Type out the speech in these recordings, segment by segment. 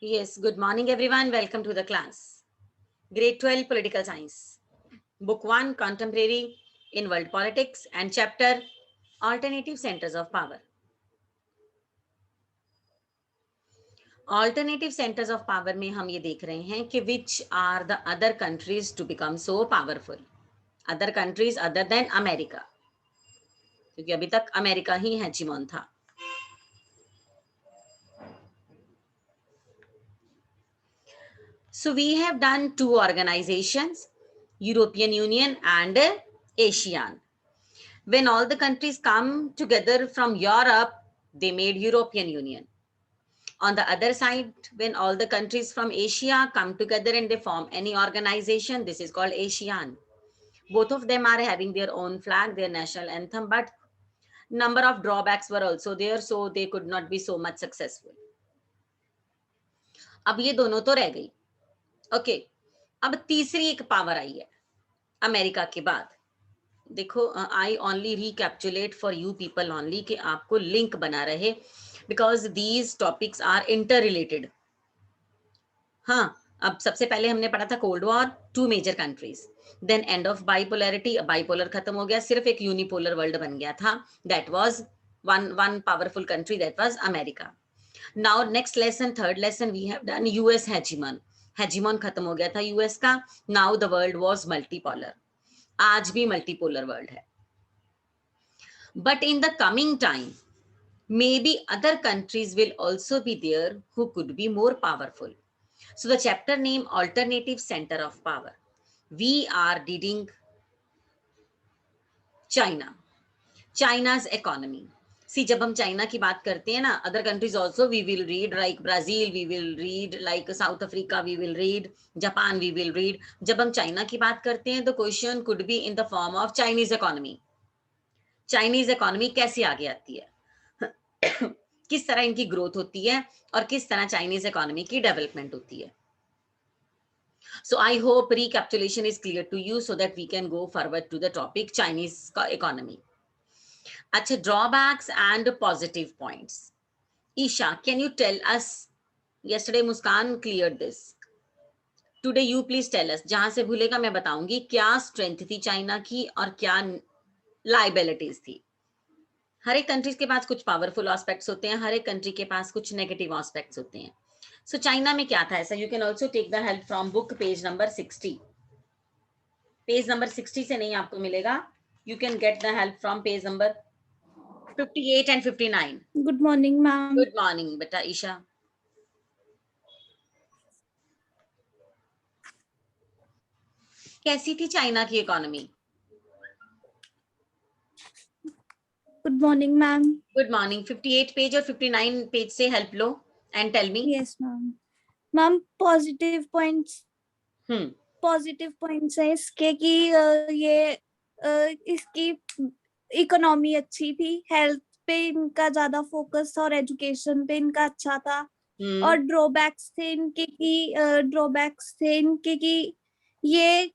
Yes, good morning everyone. Welcome to the class. Grade 12 Political Science. Book 1 Contemporary in World Politics and chapter Alternative Centers of Power. Alternative centers of power में हम ये देख रहे हैं कि which are the other countries to become so powerful. Other countries other than America. क्योंकि अभी तक अमेरिका ही हेजिमोन था. So we have done two organizations, European Union and ASEAN. When all the countries come together from Europe, they made European Union. On the other side, when all the countries from Asia come together and they form any organization, this is called ASEAN. Both of them are having their own flag, their national anthem, but number of drawbacks were also there, so they could not be so much successful. अब ये दोनों तो रह गई. Okay, अब तीसरी एक power आई है अमेरिका के बाद. देखो, I only recapitulate for you people only कि आपको लिंक बना रहे, because these topics are inter related. हाँ, अब सबसे पहले हमने पढ़ा था cold war, two major countries, then end of bipolarity, bipolar खत्म हो गया, सिर्फ एक यूनिपोलर वर्ल्ड बन गया था, that was one powerful country, that was America. Now next lesson, third lesson we have done US hegemon. Hegemon खत्म हो गया था यूएस का. Now the world was multipolar. आज भी मल्टीपोलर वर्ल्ड है. But in the coming time maybe other countries will also be there who could be more powerful. So the chapter name Alternative Center of Power. We are reading China, China's economy. See, जब हम China की बात करते हैं ना, other countries also we will read, like Brazil we will read, like South Africa we will read, Japan we will read. जब हम China की बात करते हैं, the question could be in the form of Chinese economy. Chinese economy कैसे आगे आती है, किस तरह इनकी ग्रोथ होती है और किस तरह चाइनीज इकोनॉमी की डेवलपमेंट होती है. So I hope recapitulation is clear to you so that we can go forward to the topic Chinese economy. अच्छा, drawbacks and positive points. Isha, can you tell us? Yesterday Muskan cleared this. Today you please tell us. जहां से भूलेगा मैं बताऊंगी क्या strength थी China की और क्या लाइबिलिटीज थी. हर एक कंट्रीज के पास कुछ पावरफुल एस्पेक्ट्स होते हैं, हर एक कंट्री के पास कुछ नेगेटिव एस्पेक्ट्स होते हैं. सो चाइना में क्या था ऐसा? You can also take the help from book page number 60. Page number 60 से नहीं आपको मिलेगा, you can get the help from page number 58 and 59. Good morning ma'am. Good morning बेटा ईशा. कैसी थी चाइना की economy? Good morning ma'am. Good morning. 58 page और 59 page से हेल्प लो and tell me. Yes ma'am. Ma'am positive points है इसके कि ये इसकी इकोनॉमी अच्छी थी, हेल्थ पे इनका ज्यादा फोकस था और एजुकेशन पे इनका अच्छा था. और ड्रॉबैक्स थे इनके कि ये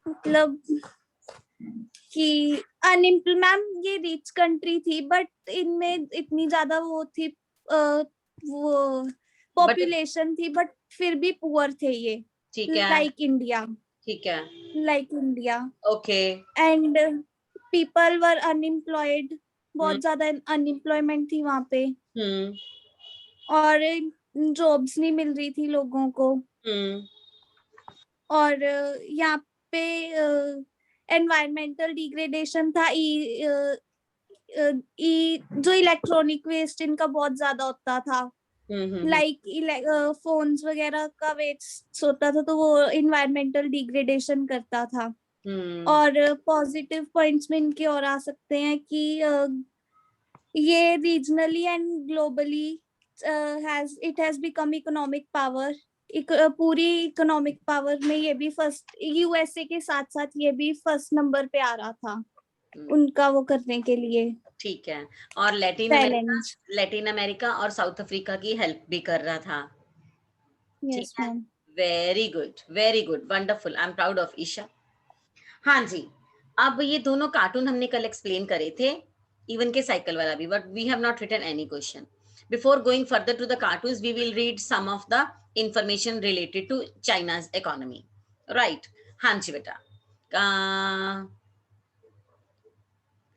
मतलब कि मैम ये रिच कंट्री थी बट इनमें इतनी ज्यादा वो थी वो पॉपुलेशन थी बट फिर भी पुअर थे ये. ठीक है. Like India. ठीक है. Like India. Okay. And people were unemployed. बहुत ज्यादा अनएम्प्लॉयमेंट थी वहां पे. और जॉब्स नहीं मिल रही थी लोगों को. और यहाँ पे एनवायरमेंटल डिग्रेडेशन था. जो इलेक्ट्रॉनिक वेस्ट इनका बहुत ज्यादा होता था. लाइक फोन्स वगैरह का वेस्ट होता था तो वो इन्वायरमेंटल डिग्रेडेशन करता था. और पॉजिटिव पॉइंट्स में इनके और आ सकते हैं कि ये regionally and globally it has become economic power. पूरी इकोनॉमिक पावर में ये भी फर्स्ट, यूएसए के साथ साथ ये भी फर्स्ट नंबर पे आ रहा था उनका वो करने के लिए. ठीक है. और लैटिन अमेरिका और साउथ अफ्रीका की हेल्प भी कर रहा था. Yes ma'am. Very good, wonderful. I am proud of Isha. हाँ जी. अब ये दोनों कार्टून हमने कल एक्सप्लेन करे थे, इवन के साइकिल वाला भी, but we have not written any question. Before going further to the cartoons, we will read some of the information related to China's economy. Right? हाँ जी बेटा.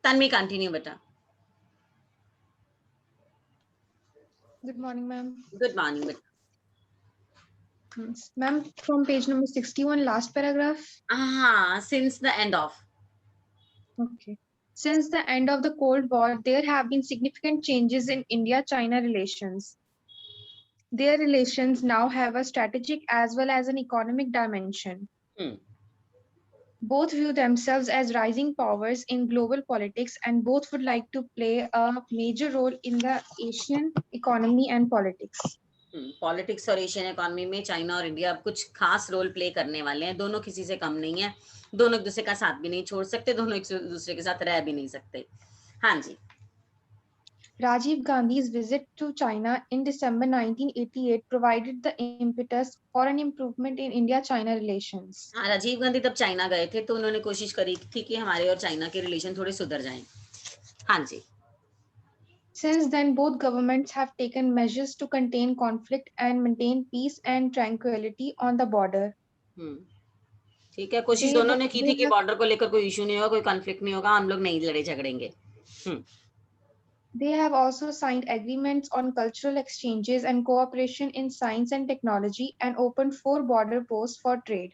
Tanvi, continue बेटा. Good morning, ma'am. Good morning बेटा. Ma'am, from page number 61, last paragraph. Since the end of. Okay. Since the end of the Cold War, there have been significant changes in India-China relations. Their relations now have a strategic as well as an economic dimension. Both view themselves as rising powers in global politics, and both would like to play a major role in the Asian economy and politics. Politics और Asian economy में China और India अब कुछ खास role play करने वाले हैं. दोनों किसी से कम नहीं है, दोनों एक दूसरे का साथ भी नहीं छोड़ सकते, दोनों एक दूसरे के साथ रह भी नहीं सकते. हाँ जी. Rajiv Gandhi's visit to China in December 1988 provided the impetus for an improvement in India-China relations. हाँ, राजीव गांधी तब चाइना गए थे तो उन्होंने कोशिश करी थी कि हमारे और चाइना के रिलेशन थोड़े सुधर जाएं. हाँ जी. Since then, both governments have taken measures to contain conflict and maintain peace and tranquility on the border. ठीक है, कोशिश दोनों ने की थी कि बॉर्डर को लेकर कोई इशू नहीं होगा, कोई कॉन्फ्लिक्ट नहीं होगा, हम लोग नहीं लड़े झगड़ेंगे. They have also signed agreements on cultural exchanges and cooperation in science and technology and opened 4 border posts for trade.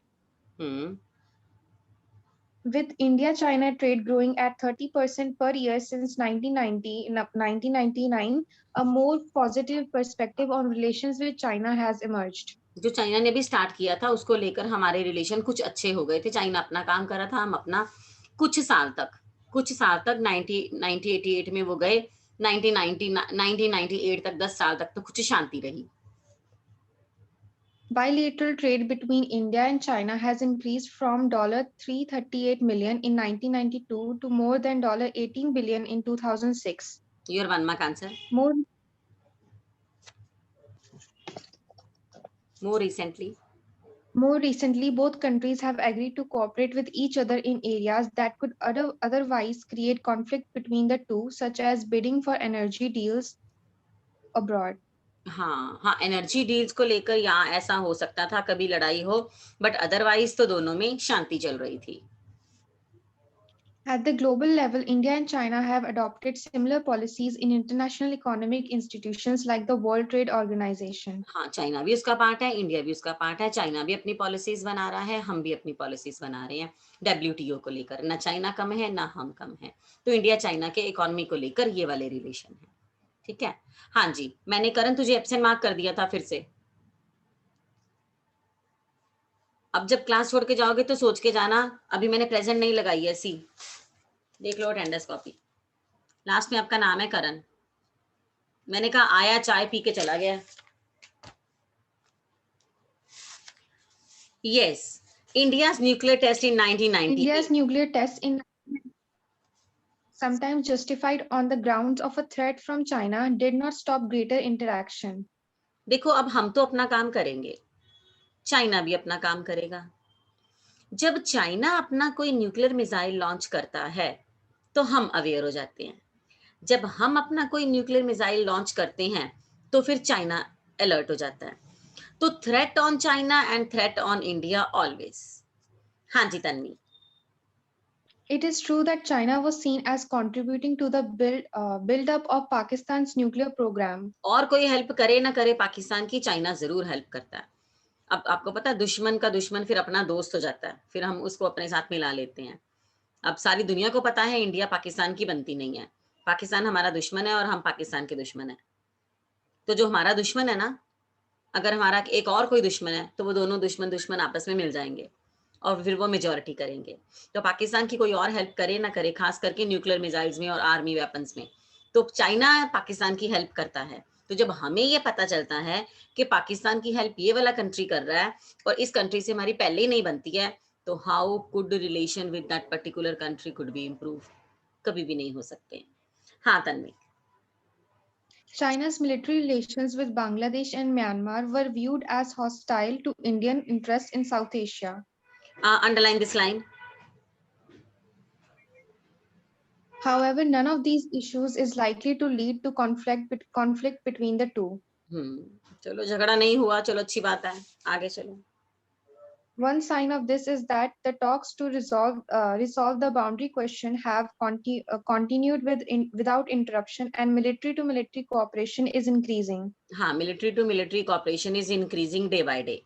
With India-China trade growing at 30% per year since 1999, a more positive perspective on relations with China has emerged. जो China ने भी start किया था उसको लेकर हमारे relation कुछ अच्छे हो गए थे. चाइना अपना काम कर रहा था, हम अपना. कुछ साल तक 1988 में वो गए. 1998 तक 10 साल तक तो कुछ शांति रही. Bilateral trade between India and China has increased from $338 million in 1992 to more than $18 billion in 2006. Your 1 mark answer. More recently, both countries have agreed to cooperate with each other in areas that could otherwise create conflict between the two, such as bidding for energy deals abroad. हाँ, energy deals को लेकर यहाँ ऐसा हो सकता था, कभी लड़ाई हो, बट अदरवाइज तो दोनों में शांति चल रही थी. At the global level, India and China have adopted similar policies in international economic institutions like the World Trade Organization. हाँ, चाइना भी उसका पार्ट है, इंडिया भी उसका पार्ट है. चाइना भी अपनी पॉलिसीज बना रहा है, हम भी अपनी पॉलिसीज बना रहे हैं WTO को लेकर. ना चाइना कम है ना हम कम है, तो इंडिया चाइना के इकोनॉमी को लेकर ये वाले रिलेशन है. ठीक है. हाँ जी, मैंने करण तुझे एब्सेंट मार्क कर दिया था फिर से. अब जब क्लास छोड़ के जाओगे तो सोच के जाना, अभी मैंने प्रेजेंट नहीं लगाई है. सी देख लो अटेंडेंस कॉपी. लास्ट में आपका नाम है करण. मैंने कहा आया, चाय पी के चला गया. Yes, India's nuclear test in 1990. India's nuclear test in sometimes justified on the grounds of a threat from China did not stop greater interaction. देखो, अब हम तो अपना काम करेंगे, चाइना भी अपना काम करेगा. जब चाइना अपना कोई न्यूक्लियर मिसाइल लॉन्च करता है तो हम अवेयर हो जाते हैं. जब हम अपना कोई न्यूक्लियर मिसाइल लॉन्च करते हैं तो फिर चाइना अलर्ट हो जाता है. तो threat on China and threat on India always. हाँ जी Tanvi. It is true that China was seen as contributing to the build-up of Pakistan's nuclear program. और कोई हेल्प करे ना करे पाकिस्तान की, चाइना जरूर हेल्प करता है. अब आपको पता है, दुश्मन का दुश्मन फिर अपना दोस्त हो जाता है, फिर हम उसको अपने साथ मिला लेते हैं. अब सारी दुनिया को पता है इंडिया पाकिस्तान की बनती नहीं है. पाकिस्तान हमारा दुश्मन है और हम पाकिस्तान के दुश्मन है. तो जो हमारा दुश्मन है ना, अगर हमारा एक और कोई दुश्मन है तो वो दोनों दुश्मन आपस में मिल जाएंगे और फिर वो मेजॉरिटी करेंगे. तो पाकिस्तान की कोई और हेल्प करे ना करे, खास करके न्यूक्लियर मिसाइल्स में और आर्मी वेपन्स में, तो चाइना पाकिस्तान की हेल्प करता है. तो जब हमें ये पता चलता है कि पाकिस्तान की हेल्प ये वाला कंट्री कर रहा है और इस कंट्री से हमारी पहले ही नहीं बनती है, तो how could relation with that particular country could be improve? कभी भी नहीं हो सकते. हाँ Tanvi. China's military relations with Bangladesh and Myanmar were viewed as hostile to Indian interests in South Asia. Underline this line. However, none of these issues is likely to lead to conflict between the two. चलो झगड़ा नहीं हुआ, चलो अच्छी बात है, आगे चलो. One sign of this is that the talks to resolve the boundary question have continued without interruption, and military to military cooperation is increasing. हाँ, military to military cooperation is increasing day by day.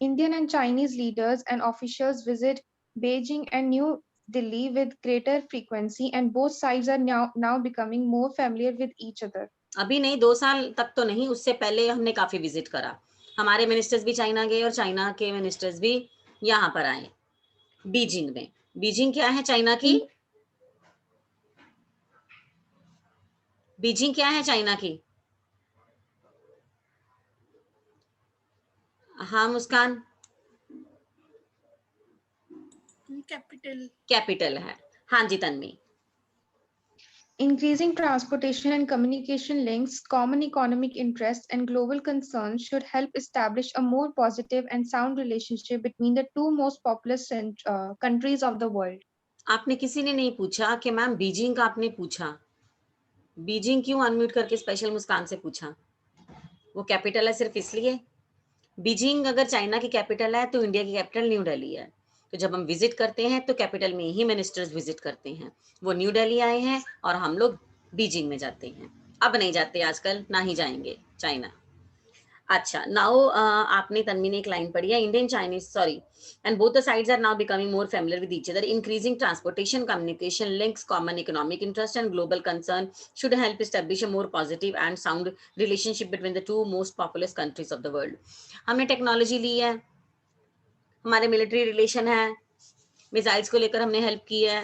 Indian and Chinese leaders and officials visit Beijing and New Delhi with greater frequency, and both sides are now becoming more familiar with each other. अभी नहीं, 2 साल तक तो नहीं, उससे पहले हमने काफी विजिट करा. हमारे मिनिस्टर्स भी चाइना गए और चाइना के मिनिस्टर्स भी यहाँ पर आए बीजिंग में. बीजिंग क्या है चाइना की? बीजिंग क्या है चाइना की? हाँ मुस्कान, कैपिटल है. हाँ जी Tanvi. Increasing transportation and communication links, common economic interests, and global concerns should help establish a more positive and sound relationship between the two most populous countries of the world. आपने किसी ने नहीं पूछा कि मैम बीजिंग का आपने पूछा. Beijing क्यों अनम्यूट करके स्पेशल मुस्कान से पूछा? वो कैपिटल है सिर्फ इसलिए? बीजिंग अगर चाइना की कैपिटल है तो इंडिया की कैपिटल न्यू दिल्ली है. तो जब हम विजिट करते हैं तो कैपिटल में ही मिनिस्टर्स विजिट करते हैं. वो न्यू दिल्ली आए हैं और हम लोग बीजिंग में जाते हैं. अब नहीं जाते आजकल, ना ही जाएंगे चाइना. अच्छा, नाउ आपने तन्वी ने एक लाइन पढ़ी है, Indian Chinese sorry and both the sides are now becoming more familiar with each other. Increasing transportation, communication links, common economic interest and global concern should help establish a more positive and sound relationship between the two most populous countries of the world. हमने technology ली है, हमारे military relation है, missiles को लेकर हमने help की है,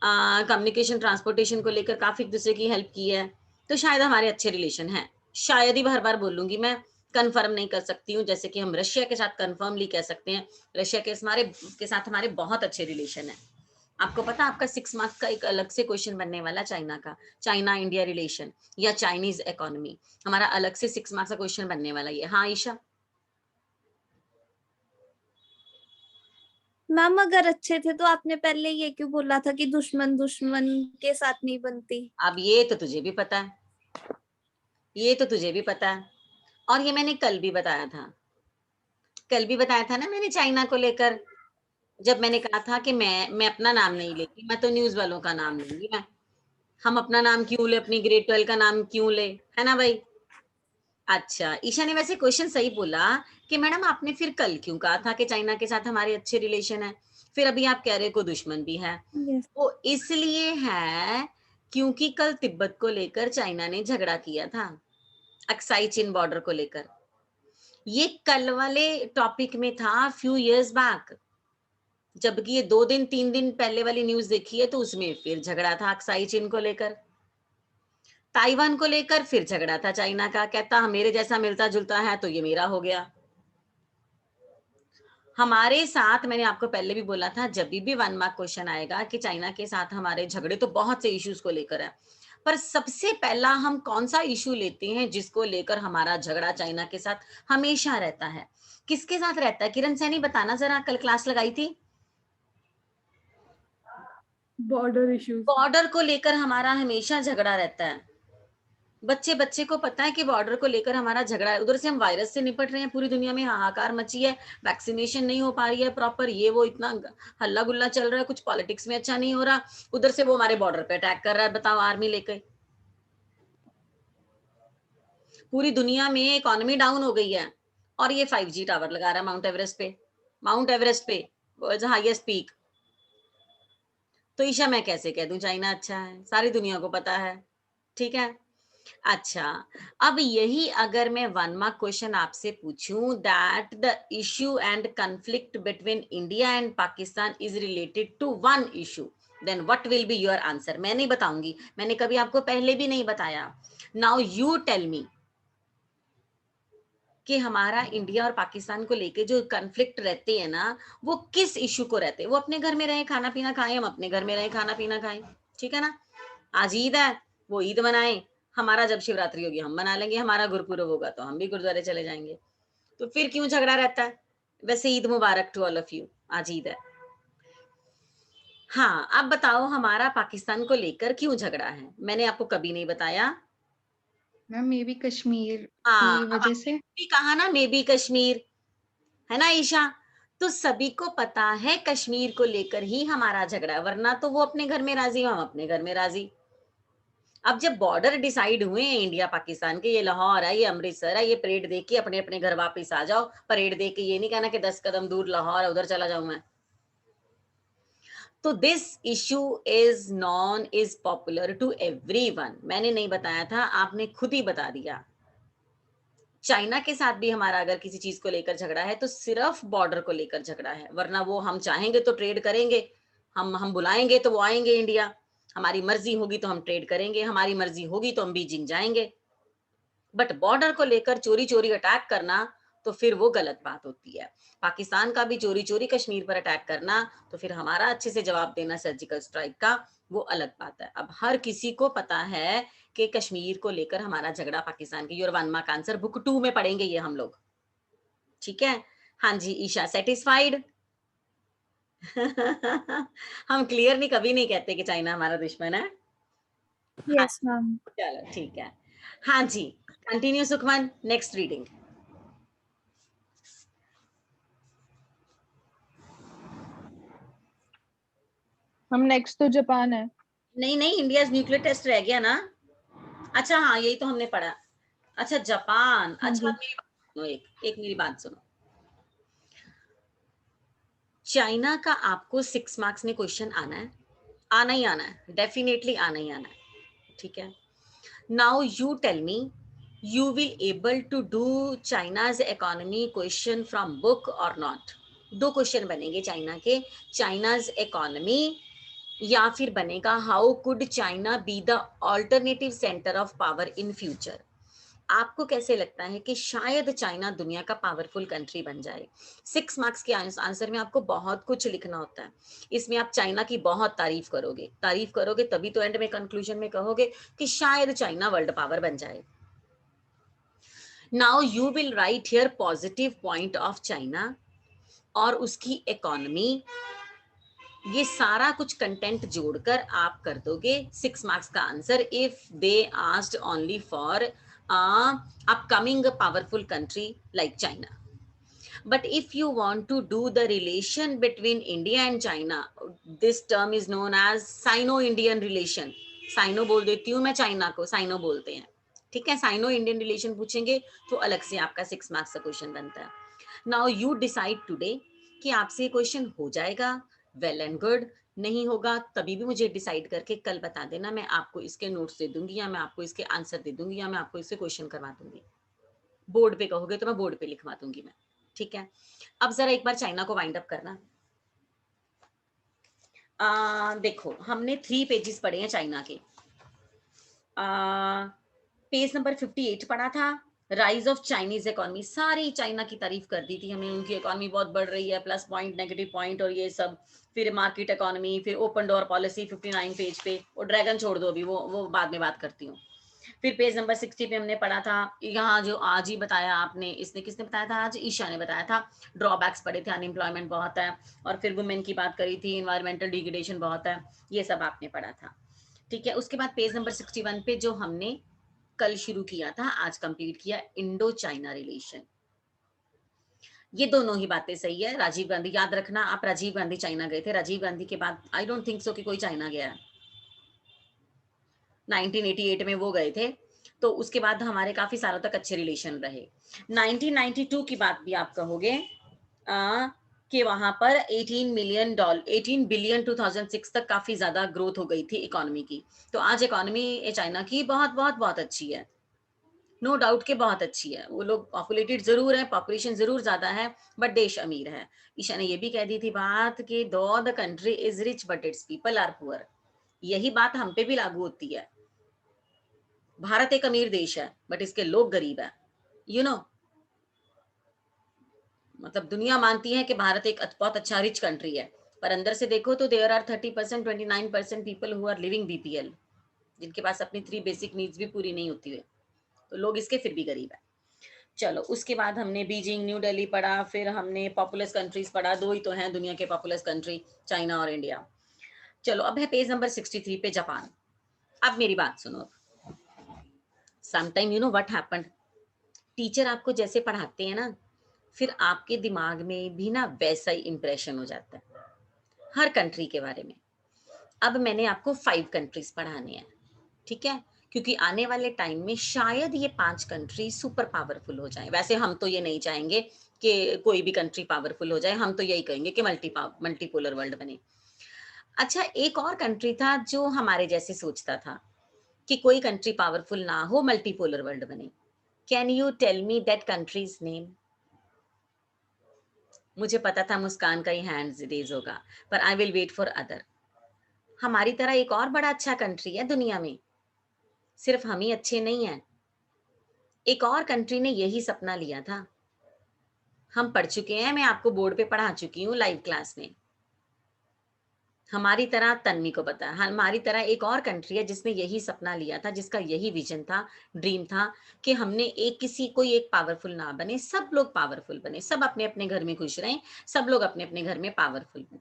communication transportation को लेकर काफी दूसरे की हेल्प की है. तो शायद हमारे अच्छे रिलेशन हैं. शायद ही हर बार बोलूंगी मैं, कंफर्म नहीं कर सकती हूँ. जैसे कि हम रशिया के साथ कंफर्मली कह सकते हैं, रशिया के साथ हमारे बहुत अच्छे रिलेशन है. आपको पता, आपका 6 मार्क्स का एक अलग से क्वेश्चन बनने वाला चाइना का, चाइना इंडिया रिलेशन या चाइनीज इकोनॉमी, हमारा अलग से 6 मार्क्स का क्वेश्चन बनने वाला ये. हाँ ईशा. मैम अगर अच्छे थे तो आपने पहले ये क्यों बोला था कि दुश्मन दुश्मन के साथ नहीं बनती? अब ये तो तुझे भी पता है, ये तो तुझे भी पता है, और ये मैंने कल भी बताया था. कल भी बताया था ना मैंने चाइना को लेकर, जब मैंने कहा था कि मैं अपना नाम नहीं लेती, मैं तो न्यूज वालों का नाम लूंगी. मैं, हम अपना नाम क्यों ले, अपनी ग्रेड 12 का नाम क्यों ले, है ना भाई. अच्छा, ईशा ने वैसे क्वेश्चन सही बोला कि मैडम आपने फिर कल क्यों कहा था कि चाइना के साथ हमारे अच्छे रिलेशन है, फिर अभी आप कह रहे को दुश्मन भी है. वो इसलिए है क्योंकि कल तिब्बत को लेकर चाइना ने झगड़ा किया था, अक्साई चिन बॉर्डर को लेकर. ये कल वाले टॉपिक में था फ्यू इयर्स बैक, जबकि ये 2 दिन 3 दिन पहले वाली न्यूज देखी है तो उसमें फिर झगड़ा था अक्साई चिन को लेकर. ताइवान को लेकर फिर झगड़ा था चाइना का, कहता मेरे जैसा मिलता जुलता है तो ये मेरा हो गया. हमारे साथ, मैंने आपको पहले भी बोला था, जब भी 1 मार्क क्वेश्चन आएगा कि चाइना के साथ हमारे झगड़े तो बहुत से इश्यूज को लेकर है, पर सबसे पहला हम कौन सा इशू लेते हैं जिसको लेकर हमारा झगड़ा चाइना के साथ हमेशा रहता है? किसके साथ रहता है? किरण सैनी बताना जरा, कल क्लास लगाई थी. Border issues. बॉर्डर को लेकर हमारा हमेशा झगड़ा रहता है. बच्चे को पता है कि बॉर्डर को लेकर हमारा झगड़ा है. उधर से हम वायरस से निपट रहे हैं, पूरी दुनिया में हाहाकार मची है, वैक्सीनेशन नहीं हो पा रही है प्रॉपर, ये वो इतना हल्ला गुल्ला चल रहा है, कुछ पॉलिटिक्स में अच्छा नहीं हो रहा. उधर से वो हमारे बॉर्डर पे अटैक कर रहा है, बताओ, आर्मी लेकर. पूरी दुनिया में इकोनॉमी डाउन हो गई है और ये 5G टावर लगा रहा है माउंट एवरेस्ट पे, वर्ल्ड हाईएस्ट पीक. तो ईशा मैं कैसे कह दूं चाइना अच्छा है? सारी दुनिया को पता है. ठीक है. अच्छा, अब यही अगर मैं 1 मार्क क्वेश्चन आपसे पूछूं, that the issue and conflict between India and Pakistan is related to one issue, then what will be your answer? मैं नहीं बताऊंगी, मैंने कभी आपको पहले भी नहीं बताया. नाउ यू टेल मी कि हमारा इंडिया और पाकिस्तान को लेके जो कॉन्फ्लिक्ट रहते हैं ना, वो किस इश्यू को रहते हैं? वो अपने घर में रहे खाना पीना खाएं, हम अपने घर में रहे खाना पीना खाएं, ठीक है ना. आज ईद है, वो ईद मनाएं, हमारा जब शिवरात्रि होगी हम मना लेंगे, हमारा गुरुपुरब होगा तो हम भी गुरुद्वारे चले जाएंगे. तो फिर क्यों झगड़ा रहता है? वैसे ईद मुबारक टू ऑल ऑफ यू, आज ईद है. हाँ, अब बताओ हमारा पाकिस्तान को लेकर क्यों झगड़ा है? मैंने आपको कभी नहीं बताया। मैम मे बी कश्मीर हाँ, की अब वजह आपने से। भी कहा ना मे बी कश्मीर, है ना ईशा? तो सभी को पता है कश्मीर को लेकर ही हमारा झगड़ा है, वरना तो वो अपने घर में राजी, हम अपने घर में राजी। अब जब बॉर्डर डिसाइड हुए हैं इंडिया पाकिस्तान के, ये लाहौर है, ये अमृतसर है, ये परेड देख के अपने अपने घर वापस आ जाओ। परेड देख के ये नहीं कहना कि 10 कदम दूर लाहौर है, उधर चला जाऊं मैं। तो this issue is popular to everyone. मैंने नहीं बताया था, आपने खुद ही बता दिया। चाइना के साथ भी हमारा अगर किसी चीज को लेकर झगड़ा है तो सिर्फ बॉर्डर को लेकर झगड़ा है, वरना वो हम चाहेंगे तो ट्रेड करेंगे, हम बुलाएंगे तो वो आएंगे इंडिया, हमारी मर्जी होगी तो हम ट्रेड करेंगे, हमारी मर्जी होगी तो हम बीजिंग जाएंगे। बट बॉर्डर को लेकर चोरी चोरी अटैक करना तो फिर वो गलत बात होती है। पाकिस्तान का भी चोरी चोरी कश्मीर पर अटैक करना, तो फिर हमारा अच्छे से जवाब देना सर्जिकल स्ट्राइक का, वो अलग बात है। अब हर किसी को पता है कि कश्मीर को लेकर हमारा झगड़ा पाकिस्तान की, योर 1 मार्क आंसर बुक 2 में पढ़ेंगे ये हम लोग, ठीक है? हाँ जी ईशा, सेटिस्फाइड? हम क्लियर नहीं, कभी नहीं कहते कि चाइना हमारा दुश्मन है। हाँ, यस मैम। चलो ठीक है। हाँ जी, कंटिन्यू सुखमन, नेक्स्ट रीडिंग। हम नेक्स्ट तो जापान है। नहीं नहीं, इंडिया न्यूक्लियर टेस्ट रह गया ना। अच्छा हाँ, यही तो हमने पढ़ा। अच्छा जापान, हाँ अच्छा जी। मेरी बात सुनो, एक एक मेरी बात सुनो। चाइना का आपको 6 मार्क्स में क्वेश्चन आना है, आना ही आना है, डेफिनेटली आना ही आना है, ठीक है? Now you tell me, you will able to do China's economy question from book or not? दो क्वेश्चन बनेंगे चाइना के, चाइनाज इकोनॉमी या फिर बनेगा how could China be the alternative centre of power in future. आपको कैसे लगता है कि शायद चाइना दुनिया का पावरफुल कंट्री बन जाए? 6 मार्क्स के आंसर में आपको बहुत कुछ लिखना होता है। इसमें आप चाइना की बहुत तारीफ करोगे तभी तो एंड में कंक्लूजन में कहोगे कि शायद चाइना वर्ल्ड पावर बन जाए। Now you will write here positive point of China और उसकी इकोनॉमी, ये सारा कुछ कंटेंट जोड़कर आप कर दोगे 6 मार्क्स का answer, if they asked only for upcoming powerful country like China. But if you want to do the relation between India and China, this term is known as Sino-Indian relation. Sino बोल देती हूँ मैं, China को cyano बोलते हैं, ठीक है? Cyano Indian relation पूछेंगे तो अलग से आपका 6 मार्क्स का क्वेश्चन बनता है। नाउ यू डिसाइड टुडे कि आपसे ये क्वेश्चन हो जाएगा, वेल एंड गुड, नहीं होगा तभी भी मुझे डिसाइड करके कल बता देना, मैं आपको इसके नोट्स दे दूंगी या मैं आपको इसके आंसर दे दूंगी या मैं आपको इससे क्वेश्चन करवा दूंगी। बोर्ड पे कहोगे तो मैं बोर्ड पे लिखवा दूंगी मैं, ठीक है? अब जरा एक बार चाइना को वाइंड अप करना। देखो हमने 3 पेजेस पढ़े हैं चाइना के। पेज नंबर 58 पढ़ा था, राइज ऑफ चाइनीज इकोनॉमी, सारी चाइना की तारीफ कर दी थी हमने, उनकी इकोनॉमी बहुत बढ़ रही है, प्लस पॉइंट नेगेटिव पॉइंट और ये सब। फिर मार्केट इकोनॉमी, फिर ओपन डोर पॉलिसी 59 पेज पे, और ड्रैगन छोड़ दो अभी, वो बाद में बात करती हूँ। फिर पेज नंबर 60 पे हमने पढ़ा था, यहाँ जो आज ही बताया आपने, इसने किसने बताया था? आज ईशा ने बताया था। ड्रॉबैक्स पढ़े थे, अनएम्प्लॉयमेंट बहुत है, और फिर वुमेन की बात करी थी, इन्वायरमेंटल डिग्रेडेशन बहुत है, ये सब आपने पढ़ा था, ठीक है? उसके बाद पेज नंबर 61 पे जो हमने कल शुरू किया था, आज कंप्लीट किया, इंडो चाइना रिलेशन। ये दोनों ही बातें सही है। राजीव गांधी, याद रखना आप, राजीव गांधी चाइना गए थे, राजीव गांधी के बाद आई डोंट थिंक सो कि कोई चाइना गया है। 1988 में वो गए थे, तो उसके बाद हमारे काफी सालों तक अच्छे रिलेशन रहे। 1992 की बात भी आप कहोगे कि वहां पर 18 बिलियन 2006 तक काफी ज्यादा ग्रोथ हो गई थी इकोनॉमी की। तो आज इकोनॉमी चाइना की बहुत बहुत बहुत अच्छी है, नो डाउट के बहुत अच्छी है। वो लोग पॉपुलेटेड जरूर है, पॉपुलेशन जरूर ज्यादा है, बट देश अमीर है। ईशा ने ये भी कह दी थी बात कि though the country is rich but its people are poor. यही बात हम पे भी लागू होती है। भारत एक अमीर देश है बट इसके लोग गरीब है, यू नो। मतलब दुनिया मानती है कि भारत एक बहुत अच्छा रिच कंट्री है, पर अंदर से देखो तो there are 30%, 29% people who are living BPL, जिनके पास अपनी 3 बेसिक नीड्स भी पूरी नहीं होती है, तो लोग इसके फिर भी गरीब है। चलो उसके बाद हमने बीजिंग, न्यू दिल्ली पढ़ा, फिर हमने पॉपुलस कंट्रीज पढ़ा, 2 ही तो हैं दुनिया के पॉपुलस कंट्री, चाइना और इंडिया। चलो अब है पेज नंबर 63 पे जापान। अब मेरी बात सुनो। Sometime you know what happened, teacher आपको जैसे पढ़ाते हैं ना, फिर आपके दिमाग में भी ना वैसा ही इंप्रेशन हो जाता है हर कंट्री के बारे में। अब मैंने आपको 5 कंट्रीज पढ़ाने हैं, ठीक है, क्योंकि आने वाले टाइम में शायद ये 5 कंट्री सुपर पावरफुल हो जाए। वैसे हम तो ये नहीं चाहेंगे कि कोई भी कंट्री पावरफुल हो जाए, हम तो यही कहेंगे कि मल्टीपोलर वर्ल्ड बने। अच्छा, एक और कंट्री था जो हमारे जैसे सोचता था कि कोई कंट्री पावरफुल ना हो, मल्टीपोलर वर्ल्ड बने। Can you tell me that countries name? मुझे पता था मुस्कान का ही हैंड रेज होगा, पर I will wait for other. हमारी तरह एक और बड़ा अच्छा कंट्री है दुनिया में, सिर्फ हम ही अच्छे नहीं हैं। एक और कंट्री ने यही सपना लिया था, हम पढ़ चुके हैं, मैं आपको बोर्ड पे पढ़ा चुकी हूँ लाइव क्लास में। हमारी तरह तन्वी को पता है, हमारी तरह एक और कंट्री है जिसने यही सपना लिया था, जिसका यही विजन था, ड्रीम था कि हमने कोई एक पावरफुल ना बने, सब लोग पावरफुल बने, सब अपने अपने घर में खुश रहें, सब लोग अपने अपने घर में पावरफुल बने।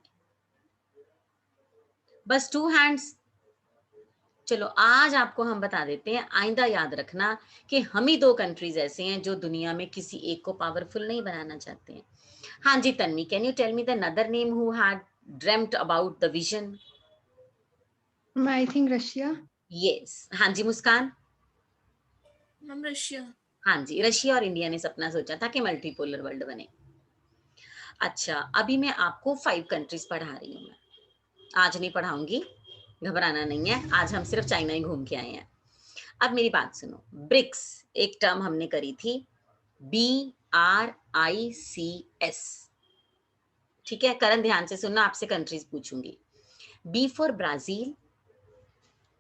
बस 2 हैंड्स। चलो आज आपको हम बता देते हैं, आइंदा याद रखना कि हम ही 2 कंट्रीज ऐसे हैं जो दुनिया में किसी एक को पावरफुल नहीं बनाना चाहते हैं। हाँ जी Tanvi, can you tell me the another name who had dreamed about the vision? I think Russia. Yes. हाँ जी मुस्कान? Ma'am Russia. हाँ जी, रशिया और इंडिया ने सपना सोचा था कि मल्टीपोलर वर्ल्ड बने। अच्छा, अभी मैं आपको 5 कंट्रीज पढ़ा रही हूँ। मैं आज नहीं पढ़ाऊंगी, घबराना नहीं है, आज हम सिर्फ चाइना ही घूम के आए हैं। अब मेरी बात सुनो, ब्रिक्स एक टर्म हमने करी थी, BRICS, ठीक है। करण ध्यान से सुनना, आपसे कंट्रीज पूछूंगी। B for Brazil,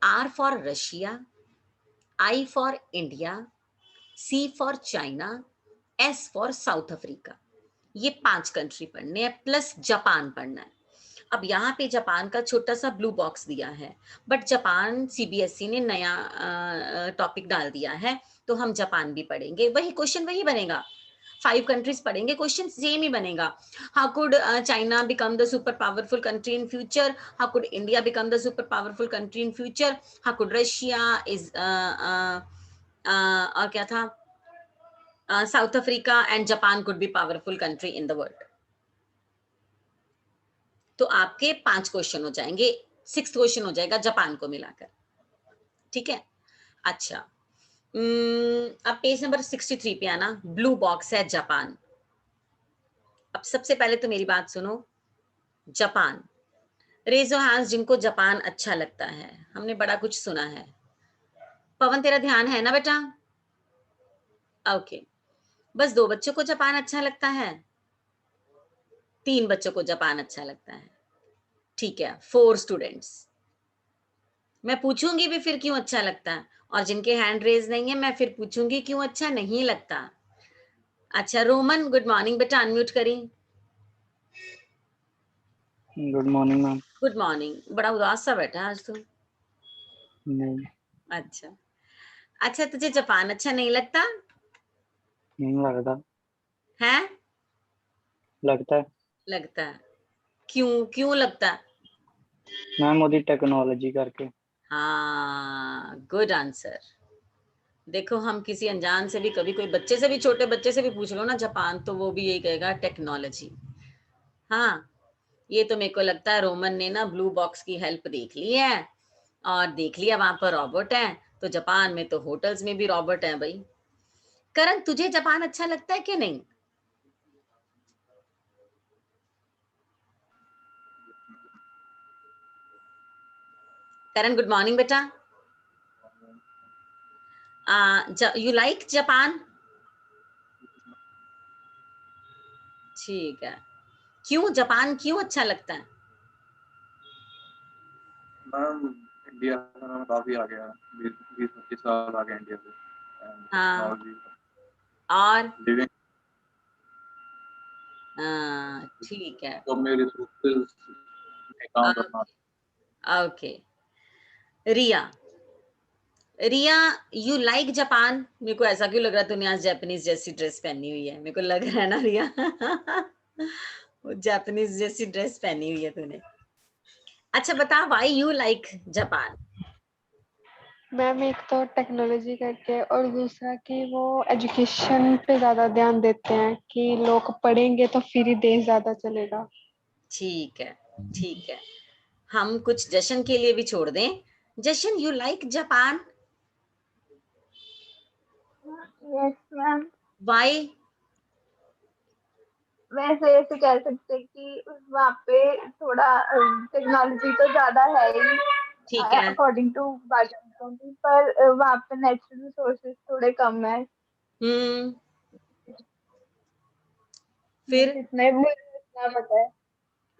R for Russia, I for India, C for China, S for south Africa. ये 5 कंट्री पढ़ने हैं, प्लस जापान पढ़ना है। अब यहाँ पे जापान का छोटा सा ब्लू बॉक्स दिया है, बट जापान CBSE ने नया टॉपिक डाल दिया है, तो हम जापान भी पढ़ेंगे, वही क्वेश्चन वही बनेगा। 5 कंट्रीज पढ़ेंगे, क्वेश्चन सेम ही बनेगा। How could China become the super powerful country in future? How could India become the super powerful country in future? How could Russia is और क्या था, south Africa and Japan could be powerful country in the world. तो आपके 5 question हो जाएंगे, 6th question हो जाएगा Japan को मिलाकर, ठीक है। अच्छा, अब पेज नंबर 63 पे आना, ब्लू बॉक्स है जापान। अब सबसे पहले तो मेरी बात सुनो, जापान, रेज योर हैंड्स जिनको जापान अच्छा लगता है। हमने बड़ा कुछ सुना है। पवन तेरा ध्यान है ना बेटा? ओके, बस 2 बच्चों को जापान अच्छा लगता है, 3 बच्चों को जापान अच्छा लगता है, ठीक है। 4 स्टूडेंट्स। मैं पूछूंगी भी फिर क्यों अच्छा लगता है, और जिनके हैंड रेज नहीं है मैं फिर पूछूंगी क्यों अच्छा नहीं लगता। अच्छा रोमन, गुड मॉर्निंग बेटा, अनम्यूट करी। Good morning ma'am. Good morning. बड़ा उदास सा बैठा आज तो। नहीं, अच्छा अच्छा, तुझे जापान अच्छा नहीं लगता नहीं लगता। है? लगता है लगता है। क्यों क्यों लगता है? मैम ओदी टेक्नोलॉजी करके। हाँ, गुड आंसर। देखो, हम किसी अनजान से भी, कभी कोई बच्चे से भी, छोटे बच्चे से भी पूछ लो ना जापान, तो वो भी यही कहेगा टेक्नोलॉजी। हाँ, ये तो मेरे को लगता है रोमन ने ना ब्लू बॉक्स की हेल्प देख ली है, और देख लिया वहां पर रॉबोट है, तो जापान में तो होटल्स में भी रॉबोट है भाई। करण, तुझे जापान अच्छा लगता है कि नहीं? करण, गुड मॉर्निंग बेटा। You like Japan? ठीक है। क्यों जापान क्यों अच्छा लगता है? मैम इंडिया में काफी आ गया, 20-25 साल आ गए इंडिया से। हाँ, टेक्नोलॉजी और लिविंग ठीक है। तो मेरे रिसोर्सेज में काम करना। Okay, Riya, Riya, you like Japan? मेरे को ऐसा क्यों लग रहा है तूने आज जापानीज जैसी ड्रेस पहनी हुई है, मेरे को लग रहा है ना रिया वो जापानीज जैसी ड्रेस पहनी हुई है तूने। अच्छा बता, why you like Japan? Ma'am एक तो टेक्नोलॉजी करके और दूसरा कि वो एजुकेशन पे ज्यादा ध्यान देते हैं कि लोग पढ़ेंगे तो फिर ही देश ज्यादा चलेगा। ठीक है, ठीक है। हम कुछ जशन के लिए भी छोड़ दें। Jashan, you like Japan? Yes ma'am. Why? वैसे ऐसे कह सकते हैं कि वहाँ पे थोड़ा टेक्नोलॉजी तो ज्यादा है ही ठीक है। अकॉर्डिंग टू बाकी, पर वहाँ पे नेचुरल रिसोर्सेज थोड़े कम है। फिर इतना ही मुझे इतना पता है।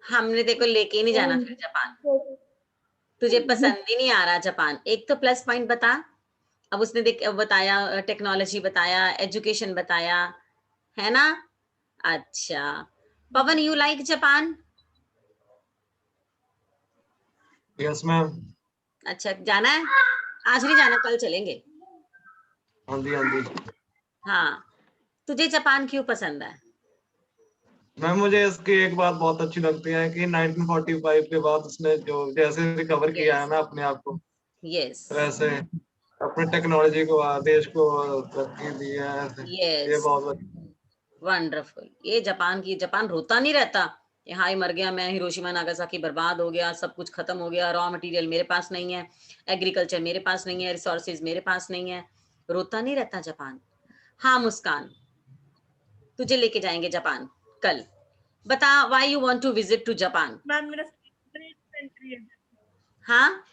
हमने देखो लेके ही नहीं जाना फिर जापान। तुझे पसंद ही नहीं आ रहा जापान। एक तो प्लस पॉइंट बता। अब उसने बताया, टेक्नोलॉजी बताया, एजुकेशन बताया, है ना? अच्छा Pawan, you like Japan? Yes ma'am. अच्छा, जाना है? आज नहीं जाना, कल चलेंगे। हाँ जी, हाँ जी। हाँ, तुझे जापान क्यों पसंद है? मैम मुझे इसकी एक बात बहुत अच्छी लगती है कि 1945 के बाद उसने जो जैसे रिकवर किया है ना अपने आप को, यस वैसे अपने टेक्नोलॉजी को देश को तरक्की दी है। ये यस, बहुत वंडरफुल। ये जापान रोता नहीं रहता, हाय मर गया मैं, हिरोशिमा नागासाकी बर्बाद हो गया, सब कुछ खत्म हो गया, रॉ मटेरियल मेरे पास नहीं है, एग्रीकल्चर मेरे पास नहीं है, रिसोर्सेज मेरे पास नहीं है। रोता नहीं रहता जापान। हाँ मुस्कान, तुझे लेके जाएंगे जापान कल। बता, why you want to visit to Japan? Ma'am मेरा फेवरेट कंट्री है। हाँ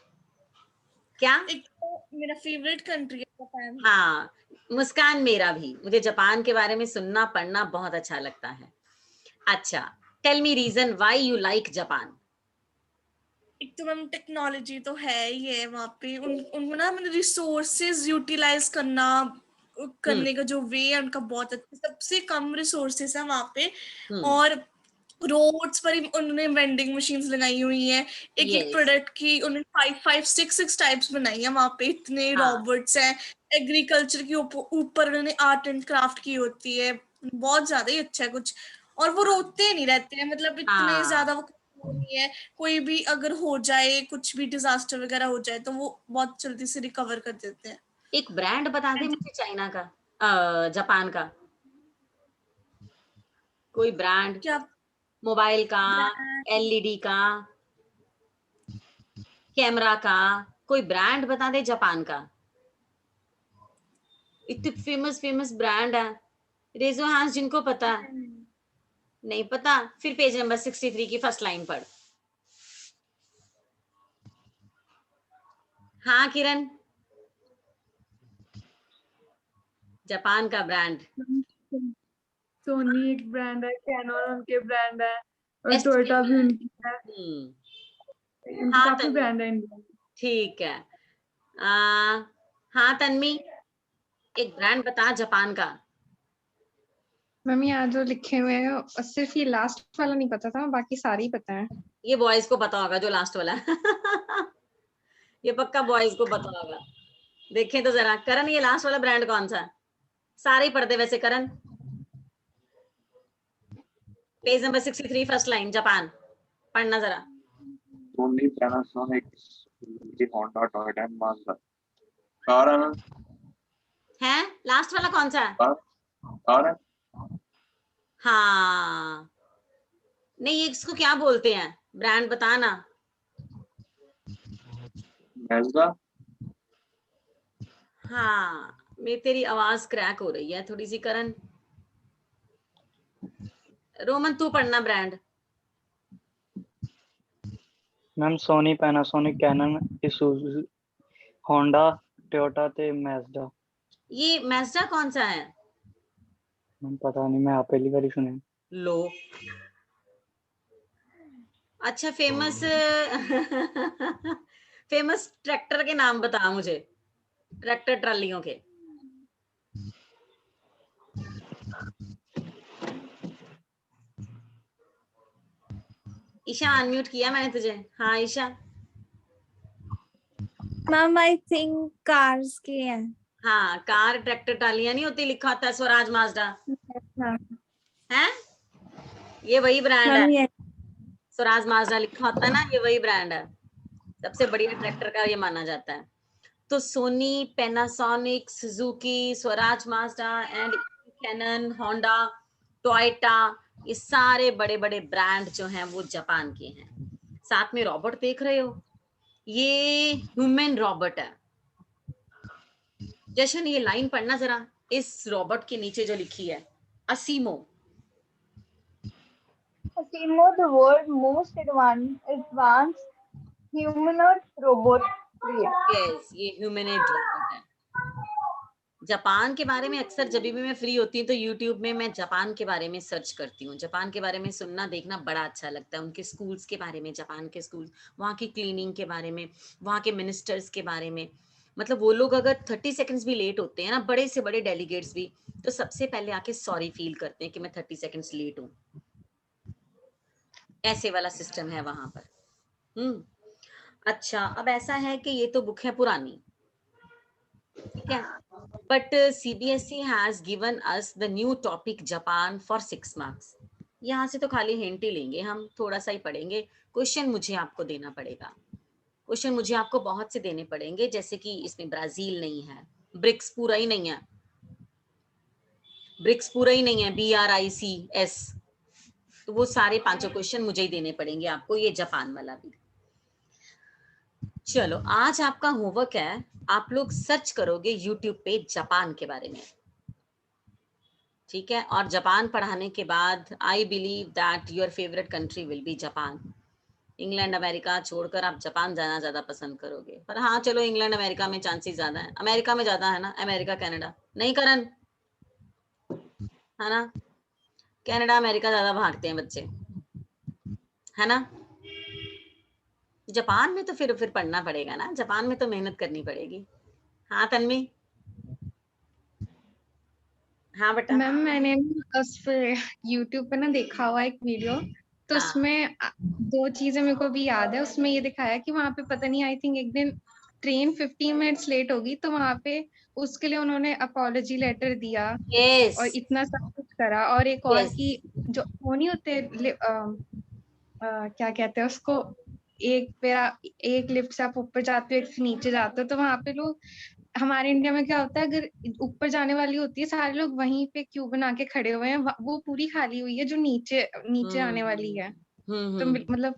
क्या? एक तो मेरा फेवरेट कंट्री है जापान। हाँ मुस्कान, मेरा भी। मुझे जापान के बारे में सुनना पढ़ना बहुत अच्छा लगता है। अच्छा, tell me reason why you like Japan. एक तो मैम टेक्नोलॉजी तो है ही है वहाँ पे, उनको ना मतलब रिसोर्सेज यूटिलाइज करने का जो वे है उनका बहुत अच्छा, सबसे कम रिसोर्सेज है वहाँ पे। और रोड्स पर ही उन्होंने वेंडिंग मशीन्स लगाई हुई हैं, एक एक प्रोडक्ट की उन्होंने 5 6 टाइप्स बनाई है वहाँ पे, इतने रॉबोट्स हैं। एग्रीकल्चर के ऊपर उन्होंने आर्ट एंड क्राफ्ट की होती है, बहुत ज्यादा ही अच्छा है कुछ। और वो रोते नहीं रहते हैं, मतलब इतने ज्यादा वो नहीं है। कोई भी अगर हो जाए, कुछ भी डिजास्टर वगैरह हो जाए तो वो बहुत जल्दी से रिकवर कर देते हैं। एक ब्रांड बता दे मुझे चाइना का, जापान का, कोई ब्रांड, क्या मोबाइल का, एलईडी का, कैमरा का, कोई ब्रांड बता दे जापान का। इतने फेमस फेमस ब्रांड है, रेजो हैंड्स जिनको पता है। नहीं पता? फिर पेज नंबर 63 की फर्स्ट लाइन पढ़। हाँ किरण, जापान का ब्रांड। सोनी एक ब्रांड है, कैनन उनके ब्रांड है, और बेस्ट टोयोटा भी उनकी है। हाँ काफी तन्वी, ब्रांड है इंडिया में। ठीक है। हाँ तन्वी, एक ब्रांड बता जापान का। मैम यहाँ जो लिखे हुए हैं सिर्फ ये लास्ट वाला नहीं पता था, बाकी सारे ही पता है। ये बॉयज को पता होगा जो लास्ट वाला है। ये पक्का बॉयज को पता होगा। देखें तो जरा करण, ये लास्ट वाला ब्रांड कौन सा है? सारे ही पढ़ते वैसे Karan. Page number 63 first line, Japan, पढ़ना जरा। Sony, Panasonic, Honda, Toyota and Mazda। Car है ना? है लास्ट वाला कौन सा है? कार है। हाँ नहीं, ये इसको क्या बोलते हैं, ब्रांड बता ना। Mazda। हाँ, मैं तेरी आवाज क्रैक हो रही है थोड़ी सी करण। रोमन तू पढ़ना brand. Ma'am Sony, Panasonic, Canon, Isuzu, Honda, Toyota ते मैज़दा। ये मैज़दा कौन सा है? मैम पता नहीं, मैं आप पहली बार ही सुने। लो, अच्छा फेमस फेमस ट्रैक्टर के नाम बता मुझे, ट्रैक्टर ट्रालियों के। ईशा अनम्यूट किया मैंने तुझे। हाँ Isha. Ma'am I think cars के हैं। हाँ, कार ट्रैक्टर ट्रालियां नहीं होती, लिखा होता है स्वराज माजडा, है? ये वही ब्रांड है, मैम ये स्वराज माजडा लिखा होता है ना, ये वही ब्रांड है। सबसे बढ़िया ट्रैक्टर का ये माना जाता है। तो Sony, Panasonic, Suzuki, Swaraj Mazda and Canon, Honda, Toyota, ये सारे बड़े बड़े ब्रांड जो हैं वो जापान के हैं। साथ में रोबोट देख रहे हो, ये ह्यूमन रोबोट है। जशन ये लाइन पढ़ना जरा, इस रोबोट के नीचे जो लिखी है, असीमो। Asimo, the world's most advanced humanoid robot. Yes, ये ह्यूमनॉइड रोबोट है। जापान के बारे में अक्सर जब भी मैं फ्री होती हूँ तो यूट्यूब में मैं जापान के बारे में सर्च करती हूँ। जापान के बारे में सुनना देखना बड़ा अच्छा लगता है। उनके स्कूल्स के बारे में, जापान के स्कूल, वहाँ की क्लीनिंग के बारे में, वहाँ के मिनिस्टर्स के बारे में। मतलब वो लोग अगर 30 सेकंड्स भी लेट होते हैं ना, बड़े से बड़े डेलीगेट्स भी, तो सबसे पहले आके सॉरी फील करते हैं कि मैं 30 सेकंड्स लेट हूँ। ऐसे वाला सिस्टम है वहां पर। अच्छा, अब ऐसा है कि ये तो बुक है पुरानी, ठीक है, but CBSE has given us the new topic Japan for 6 marks. यहाँ से तो खाली हिंट ही लेंगे हम, थोड़ा सा ही पढ़ेंगे। क्वेश्चन मुझे आपको देना पड़ेगा, क्वेश्चन मुझे आपको बहुत से देने पड़ेंगे। जैसे कि इसमें ब्राजील नहीं है, ब्रिक्स पूरा ही नहीं है, ब्रिक्स पूरा ही नहीं है, BRICS, तो वो सारे 5 क्वेश्चन मुझे ही देने पड़ेंगे आपको, ये जापान वाला भी। चलो, आज आपका होमवर्क है, आप लोग सर्च करोगे यूट्यूब पे जापान के बारे में, ठीक है। और जापान पढ़ाने के बाद I believe that your favourite country will be Japan. England America छोड़कर आप जापान जाना ज्यादा पसंद करोगे। पर हाँ चलो, इंग्लैंड अमेरिका में चांसेस ज्यादा है, अमेरिका में ज्यादा है ना, अमेरिका कनाडा नहीं, करण है ना, कनाडा अमेरिका ज्यादा भागते हैं बच्चे, है ना। जापान में तो फिर पढ़ना पड़ेगा ना, जापान में तो मेहनत करनी पड़ेगी। हाँ तन्वी। हाँ बेटा। मैम मैंने उस पे यूट्यूब पे ना देखा हुआ एक वीडियो, तो हाँ। उसमें 2 चीजें मेरे को भी याद है। उसमें ये दिखाया कि वहां पे पता नहीं, आई थिंक एक दिन ट्रेन 15 मिनट्स लेट होगी, तो वहां पे उसके लिए उन्होंने अपॉलजी लेटर दिया यस और इतना सब कुछ करा। और एक और यस। की जो वो नहीं होते क्या कहते हैं उसको, एक लिफ्ट से आप ऊपर जाते हो, एक से नीचे जाते हो, तो वहां पे लोग, हमारे इंडिया में क्या होता है, अगर ऊपर जाने वाली होती है, सारे लोग वहीं पे क्यू बना के खड़े हुए हैं, वो पूरी खाली हुई है जो नीचे नीचे आने वाली है। तो मतलब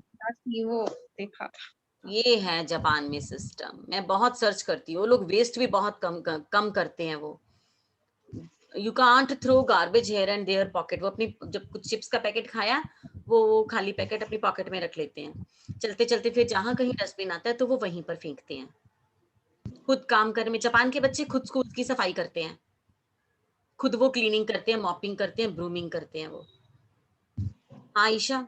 वो देखा था। ये है जापान में सिस्टम। मैं बहुत सर्च करती हूँ, लोग वेस्ट भी बहुत कम करते हैं। वो you can't throw garbage here and there pocket. वो अपनी जब कुछ चिप्स का पैकेट खाया, वो खाली पैकेट अपनी पॉकेट में रख लेते हैं। चलते चलते फिर जहां कहीं डस्टबिन आता है तो वो वहीं पर फेंकते हैं। खुद काम करने में, जापान के बच्चे खुद स्कूल की सफाई करते हैं, खुद वो क्लीनिंग करते हैं, मॉपिंग करते हैं, ब्रूमिंग करते हैं वो। आयशा।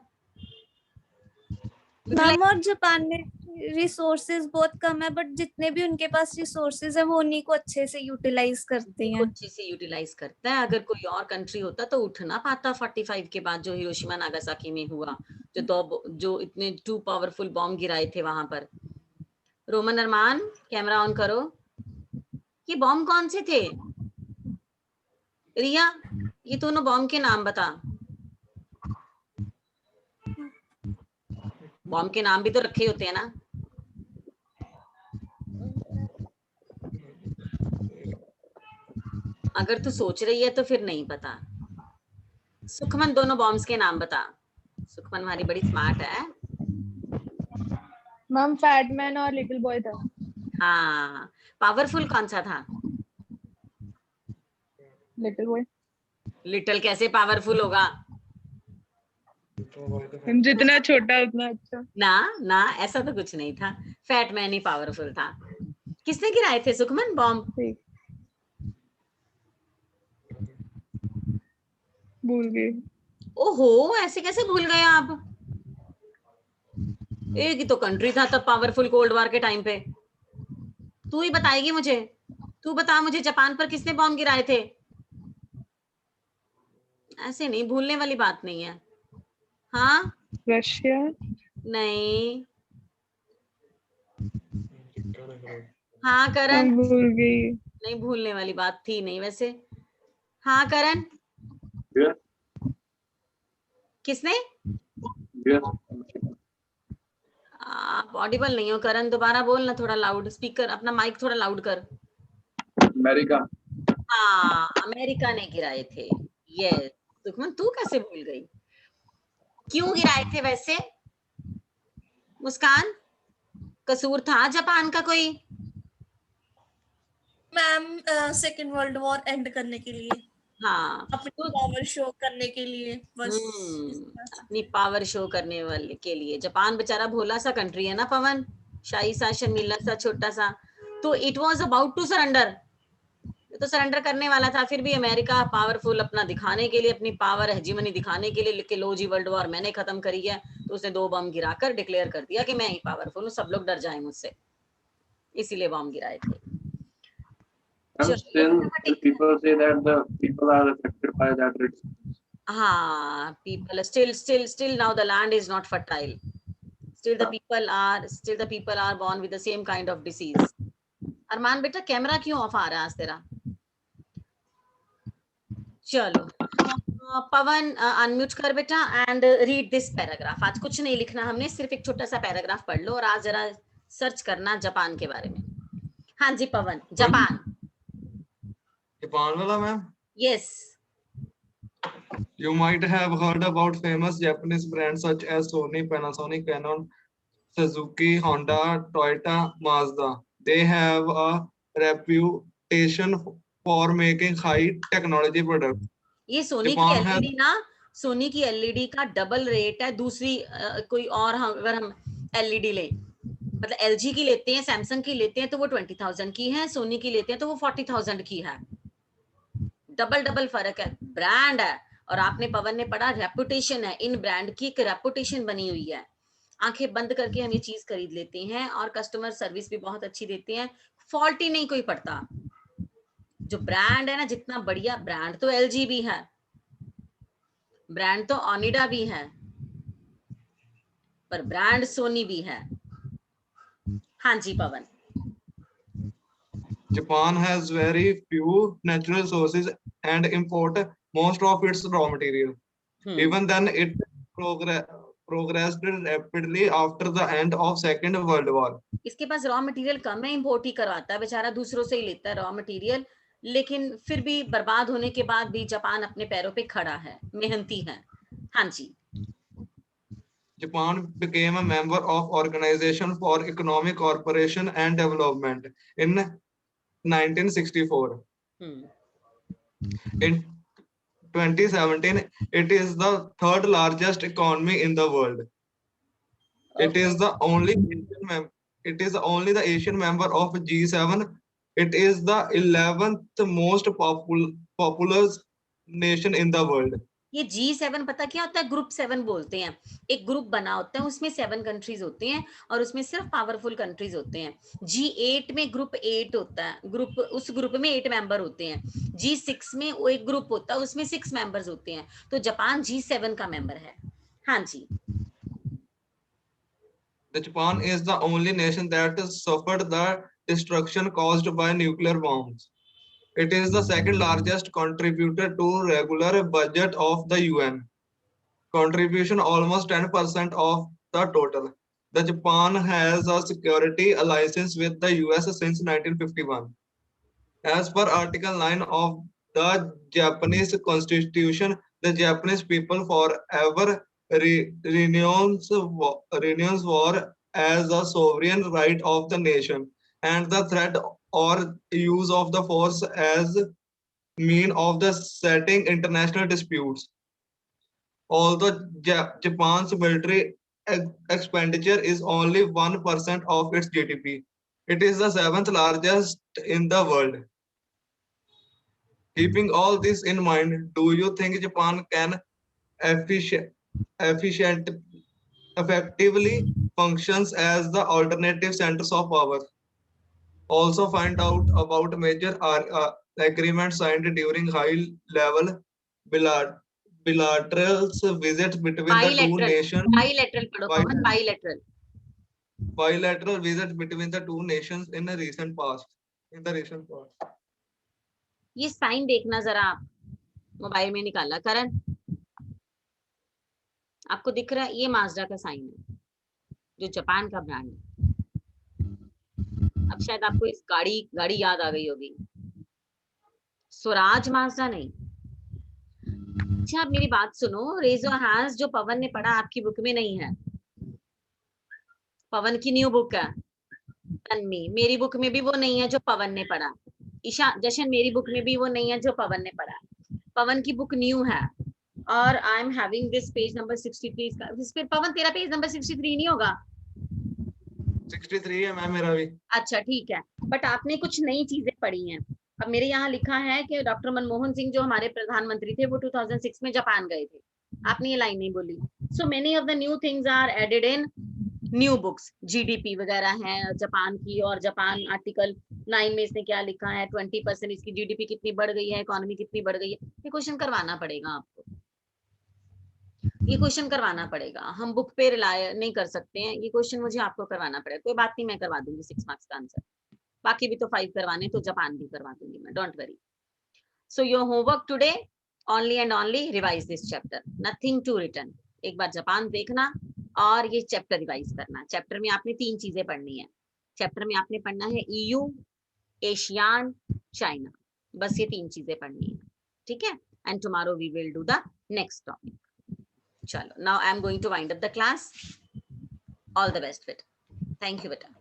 मैम, और जापान में रिसोर्सेज बहुत कम है, बट जितने भी उनके पास रिसोर्सेज है वो उन्हीं को अच्छे से यूटिलाइज करते हैं। अच्छे से यूटिलाइज करता है। अगर कोई और कंट्री होता तो उठ ना पाता 45 के बाद, जो हिरोशिमा नागासाकी में हुआ, जो इतने 2 पावरफुल बॉम्ब गिराए थे वहां पर। रोमन अरमान, कैमरा ऑन करो। ये बॉम्ब कौन से थे? रिया, ये दोनों बॉम्ब के नाम बता। बॉम्ब के नाम भी तो रखे होते हैं ना। अगर तू सोच रही है तो फिर नहीं पता। सुखमन, दोनों बॉम्ब्स के नाम बता। सुखमन हमारी बड़ी स्मार्ट है। मैम, फैटमैन और लिटिल बॉय था। हाँ, पावरफुल कौन सा था? Little boy. लिटिल कैसे पावरफुल होगा? जितना छोटा उतना अच्छा। ना ना, ऐसा तो कुछ नहीं था। फैटमैन ही पावरफुल था। किसने गिराए थे सुखमन बॉम्ब? भूल गई। ओहो, ऐसे कैसे भूल गए आप? एक ही तो कंट्री था तब पावरफुल, कोल्ड वॉर के टाइम पे। तू ही बताएगी मुझे, तू बता मुझे, जापान पर किसने बॉम्ब गिराए थे? ऐसे नहीं, भूलने वाली बात नहीं है। हाँ, रशिया। नहीं। हाँ करण। भूल गई। नहीं, भूलने वाली बात थी नहीं वैसे। हाँ करण। किसने? आप ऑडिबल नहीं हो करण, दोबारा बोलना थोड़ा लाउड, स्पीकर अपना माइक थोड़ा लाउड कर। अमेरिका। हाँ, अमेरिका ने गिराए थे। यस, सुखमन तू कैसे भूल गई? क्यों गिराए थे वैसे? मुस्कान, कसूर था जापान का कोई? Ma'am second world war and करने के लिए, हाँ, अपनी पावर शो करने के लिए बस। अपनी पावर शो करने वाले के लिए। जापान बेचारा भोला सा कंट्री है ना पवन, शाही सा, शर्मीला सा, छोटा सा, तो it was about to surrender, तो सरेंडर करने वाला था, फिर भी अमेरिका पावरफुल अपना दिखाने के लिए, अपनी पावर हेजीमनी दिखाने के लिए लिख के लो जी वर्ल्ड वॉर मैंने खत्म करी है, तो उसने 2 बम गिराकर डिक्लेयर कर दिया कि मैं ही पावरफुल हूँ, सब लोग डर जाए मुझसे, इसीलिए बम गिराए थे। And still, people say that the people are affected by that risk. हाँ, people still now the land is not fertile. Still the people are born with the same kind of disease. अरमान बेटा camera क्यों of आ रहा है आज तेरा? चलो पवन unmute कर बेटा एंड रीड दिस पैराग्राफ। आज कुछ नहीं लिखना हमने, सिर्फ एक छोटा सा पैराग्राफ पढ़ लो और आज जरा सर्च करना जापान के बारे में। हाँ जी पवन, जापान वाला ma'am. Yes. You might have heard about famous Japanese brands such as Sony, Panasonic, Canon, Suzuki, Honda, Toyota, Mazda. They have a reputation for making high technology products. ये सोनी की LED ना, सोनी की LED का double rate है दूसरी कोई और, अगर हम एलईडी ले, मतलब एलजी की लेते हैं, सैमसंग की लेते हैं तो वो 20,000 की है, सोनी की लेते हैं तो वो 40,000 की है। डबल फर्क है, ब्रांड है। और आपने पवन ने पढ़ा रेपुटेशन है, इन ब्रांड की एक रेपुटेशन बनी हुई है। आंखें बंद करके हम ये चीज खरीद लेते हैं और कस्टमर सर्विस भी बहुत अच्छी देते हैं, फॉल्ट ही नहीं कोई पड़ता। जो ब्रांड है ना, जितना बढ़िया ब्रांड तो एलजी भी है, ब्रांड तो ओनिडा भी है, पर ब्रांड सोनी भी है। हाँ जी पवन। Japan has very few natural sources and import most of its raw material. Even then, it progressed rapidly after the end of Second World War. इसके पास रॉ मटेरियल कम है, इंपोर्ट ही करवाता है बेचारा, दूसरों से ही लेता है रॉ मटेरियल, लेकिन फिर भी बर्बाद होने के बाद भी जापान अपने पैरों पे खड़ा है, मेहनती है। हाँ जी। Japan became a member of Organization for Economic Cooperation and Development in 1964. In 2017, it is the third largest economy in the world. Okay. It is the only the Asian member of G7. It is the 11th most populous nation in the world. ये G7 पता क्या होता है? Group 7 बोलते हैं। एक group बना होता है, उसमें 7 कंट्रीज होते हैं और उसमें सिर्फ पावरफुल कंट्रीज होते हैं। G8 में ग्रुप 8 होता है, ग्रुप, उस ग्रुप में 8 मेंबर होते हैं। G6 में वो एक ग्रुप होता है, उसमें 6 मेंबर्स होते हैं। तो जापान G7 का मेंबर है। हाँ जी। Japan is the only nation that suffered the destruction caused by nuclear bombs. It is the second largest contributor to regular budget of the UN. Contribution almost 10% of the total. The Japan has a security alliance with the US since 1951. As per Article 9 of the Japanese Constitution, the Japanese people forever renounce war as a sovereign right of the nation, and the threat or use of the force as mean of the setting international disputes. Although Japan's military expenditure is only 1% of its GDP, it is the 7th largest in the world. Keeping all this in mind, do you think Japan can effectively functions as the alternative centers of power? Also find out about major agreements signed during high-level bilateral visits between the two nations. Bilateral visits between the two nations in the recent past. ये sign देखना जरा, mobile में निकाला करण, आपको दिख रहा है? ये माजदा का साइन है, जो जापान का ब्रांड है। अब शायद आपको इस गाड़ी याद आ गई होगी, स्वराज माजदा नहीं। अच्छा आप मेरी बात सुनो, रेज योर हैंड्स जो पवन ने पढ़ा आपकी बुक में नहीं है। पवन की न्यू बुक है। तन्वी, मेरी बुक में भी वो नहीं है जो पवन ने पढ़ा। ईशा, जशन, मेरी बुक में भी वो नहीं है जो पवन ने पढ़ा। पवन की बुक न्यू है और I am having this page number 63 का। इस पे पवन तेरा पेज नंबर 63 नहीं होगा? 63 है मैम मेरा भी। अच्छा ठीक है, बट आपने कुछ नई चीजें पढ़ी हैं। अब मेरे यहाँ लिखा है कि डॉक्टर मनमोहन सिंह जो हमारे प्रधानमंत्री थे वो 2006 में जापान गए थे। आपने ये लाइन नहीं बोली। So many of the new things are added in new books. GDP वगैरह है जापान की, और जापान आर्टिकल 9 में इसने क्या लिखा है, 20% इसकी जीडीपी कितनी बढ़ गई है, इकोनॉमी कितनी बढ़ गई है। ये क्वेश्चन करवाना पड़ेगा आपको, ये क्वेश्चन करवाना पड़ेगा। हम बुक पे रिलाय नहीं कर सकते हैं, ये क्वेश्चन मुझे आपको करवाना पड़ेगा। कोई बात नहीं, मैं करवा दूंगी 6 मार्क्स का आंसर। बाकी भी तो 5 करवाने, तो जापान भी करवा दूंगी मैं, don't worry. So your homework today only and only revise this chapter, nothing to written. एक बार जापान देखना और ये चैप्टर रिवाइज करना। चैप्टर में आपने 3 चीजें पढ़नी है। चैप्टर में आपने पढ़ना है EU, एशियान, चाइना, बस ये 3 चीजें पढ़नी है, ठीक है। And tomorrow we will do the next topic. चलो, now I am going to wind up the class. All the best बेटा, थैंक यू बेटा।